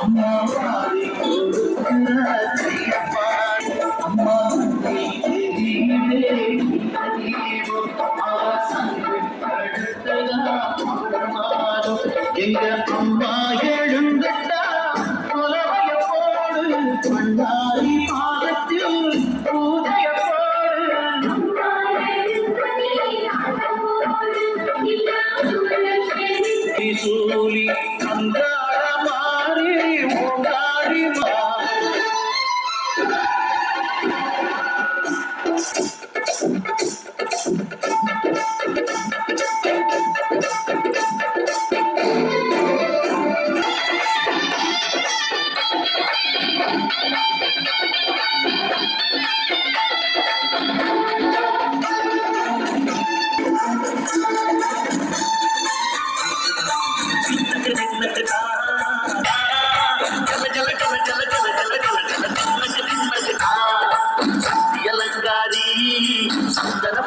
அம்மாவாரி கொடுக்கிற கையப்பாடு அம்மா எங்க அம்மா எழுந்துட்டா கொலவைய போடு பண்டாரி பாதத்தில் பூஜைய போடு சூலி அங்கார மாறி ஓங்காரி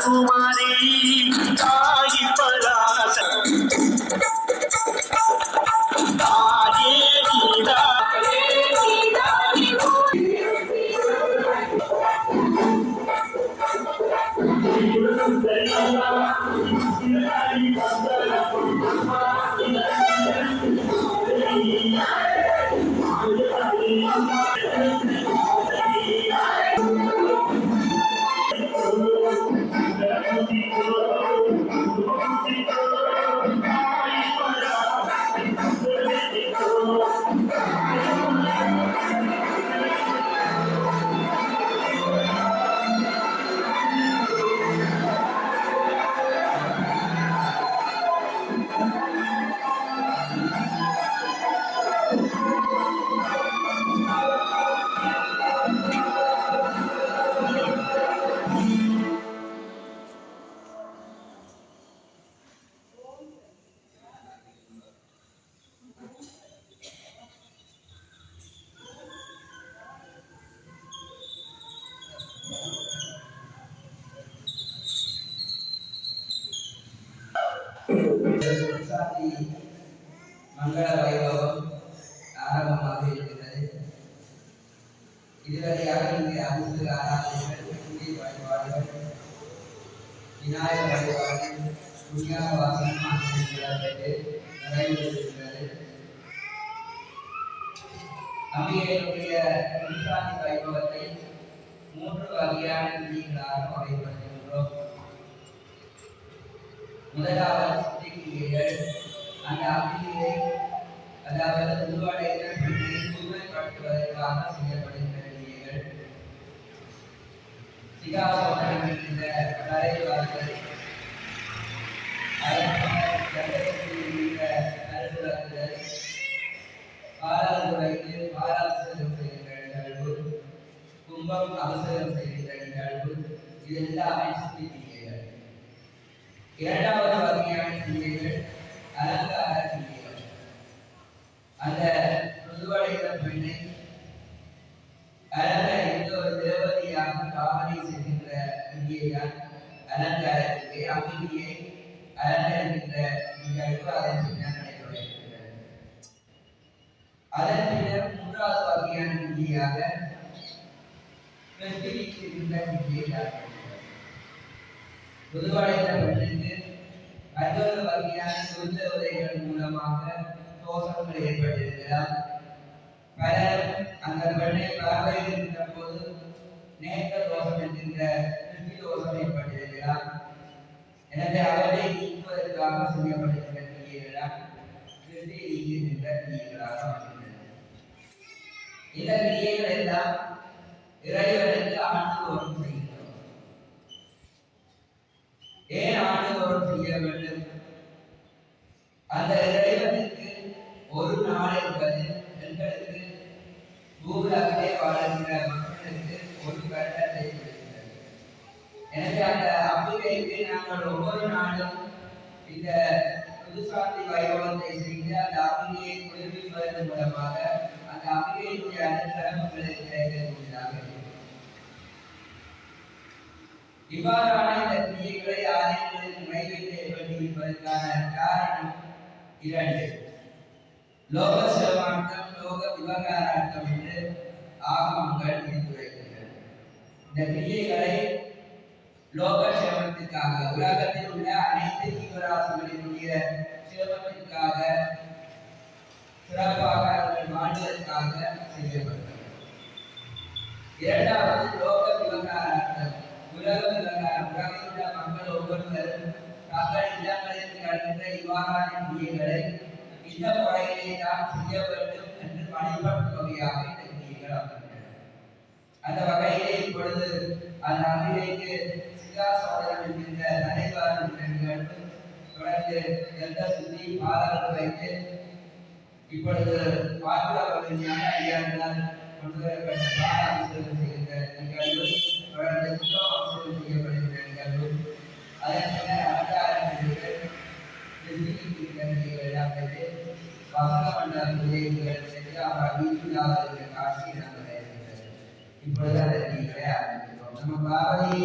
குமாரி தாயி பராச தாயே நீடா மங்கள வைபவம் ஆரம்பமாக இருக்கிறது. இதுவரையாக இங்கே அனைத்து ஆராதனைகள், பூஜை வழிபாடுகள், விநாயகர் வழிபாடு, புண்ணியாக வாசனம் ஆகியவற்றை நிறைவேற்றிருக்கிறது. அம்பிகையினுடைய விசாரணை வைபவத்தை 3 வகையான விதிகளாக வகைப்படுத்துகின்றோம். முதலாவது சித்திகிரியைகள். அந்த அம்பிகையை அதாவது உருவாடையை தூய்மைப்படுத்துவதற்காக செய்யப்படுகின்ற கிரியைகள். சிகாசோதனம் என்கின்ற கலைவார்கள் நல்குறங்கள், பாலால் குறைந்து பாலாபிஷேகம் செய்கின்ற நிகழ்வு, கும்பம் அபிஷேகம் செய்கின்ற நிகழ்வு, இது எல்லாமே சித்தி கிரியைகள். இரண்டாவது வகையான கிரியைகள் அலங்கார கிரியைகள். அந்த ருதுவடைகிற பெண்ணை அலங்கரித்து ஒரு தேவதையாக காவலை செய்கின்ற கிரியைதான் அலங்கார கிரியை. அம்பிகையை அலங்கரிக்கின்ற நிகழ்வு அதன் பின்னர் நடைபெறுகிறது. அதன் பின்னர் 3வது வகையான கிரியையாக வெற்றிக்கின்ற கிரியை. ருதுவடைகிற பெண்ணுக்கு 60 வகையான சொந்த உதைகள் மூலமாக தோஷங்கள் ஏற்பட்டிருக்கிறார். பலர் அந்த பெண்ணை பார்வையிடுகின்ற போது நேற்ற தோஷம் என்கின்ற திருப்தி தோஷம் ஏற்பட்டிருக்கிறார். எனவே அவரை நீக்குவதற்காக செய்யப்படுகின்ற கிரியைகளால் திருப்தி நீக்குகின்ற கிரியைகளாக அமைகிறது. இந்த கிரியைகள் எல்லாம் இறைவனுக்கு ஆண்டுதோறும் செய்கிறோம். ஏன் ஆண்டுதோறும் செய்ய வேண்டும்? அந்த இறைவனுக்கு ஒரு நாள் என்பது எங்களுக்கு பூமியிலே வாழ்கின்ற மக்களுக்கு ஒரு கட்டத்தை கொடுக்கிறது. எனவே அந்த அம்பிகைக்கு நாங்கள் ஒவ்வொரு நாளும் இந்த புதுசாந்தி வைபவத்தை செய்து அந்த அம்பிகையை குளிர்விப்பதன் மூலமாக அந்த அம்பிகையுடைய அனுகிரகங்களுக்கு கிடைக்கக்கூடியதாக இருக்கிறது. இவ்வாறான இந்த கிரியைகளை ஆலயங்களில் நிறைவேற்ற வேண்டியிருப்பதற்கான காரணம் 2. லோக சிரமார்த்தம், லோக விவகாரார்த்தம் என்று ஆகமங்கள் விரித்துரைக்கின்றன. இந்த கிரியைகளை லோக சிரமத்திற்காக, உலகத்தில் உள்ள அனைத்து ஜீவராசிகளினுடைய சிரமத்திற்காக, சிறப்பாக அவர்கள் வாழ்வதற்காக செய்யப்பட்டது. இரண்டாவது லோக விவகாரார்த்தம், உலக விவகாரம். உலகில் உள்ள மக்கள் ஒவ்வொருவரும் தங்கள் இல்லங்களில் நடக்கின்ற இவ்வாறான கிரியைகளை இந்த முறையிலே தான் செய்ய வேண்டும் என்று பணிபடும் வகையாக இந்த கிரியைகள் அமைகின்றன. அந்த வகையிலே இப்பொழுது அந்த அன்றைக்கு சிங்காசோதனம் என்கின்ற நடைபாடு நிகழ்வு தொடர்ந்து எந்த சுத்தி பாதாளத்தில் வைத்து இப்பொழுது பாதுகாப்பு ஐயாவினால் கொண்டு வரப்பட்ட பாடாபிஷேகம் செய்கின்ற நிகழ்வு தொடர்ந்து சுத்தமாபிஷேகம் செய்யப்படுகின்ற நிகழ்வு, அதன் பின்னர் அவதார நிகழ்வுகள் எல்லாம் வைத்து வசன மண்டல பூஜைகள் சென்று அவர் வீட்டுள்ளாத காட்சி நாங்கள் இருக்கின்றது. இப்பொழுது அதை நீங்களே ஆரம்பிக்கிறோம். நம்ம பாரதி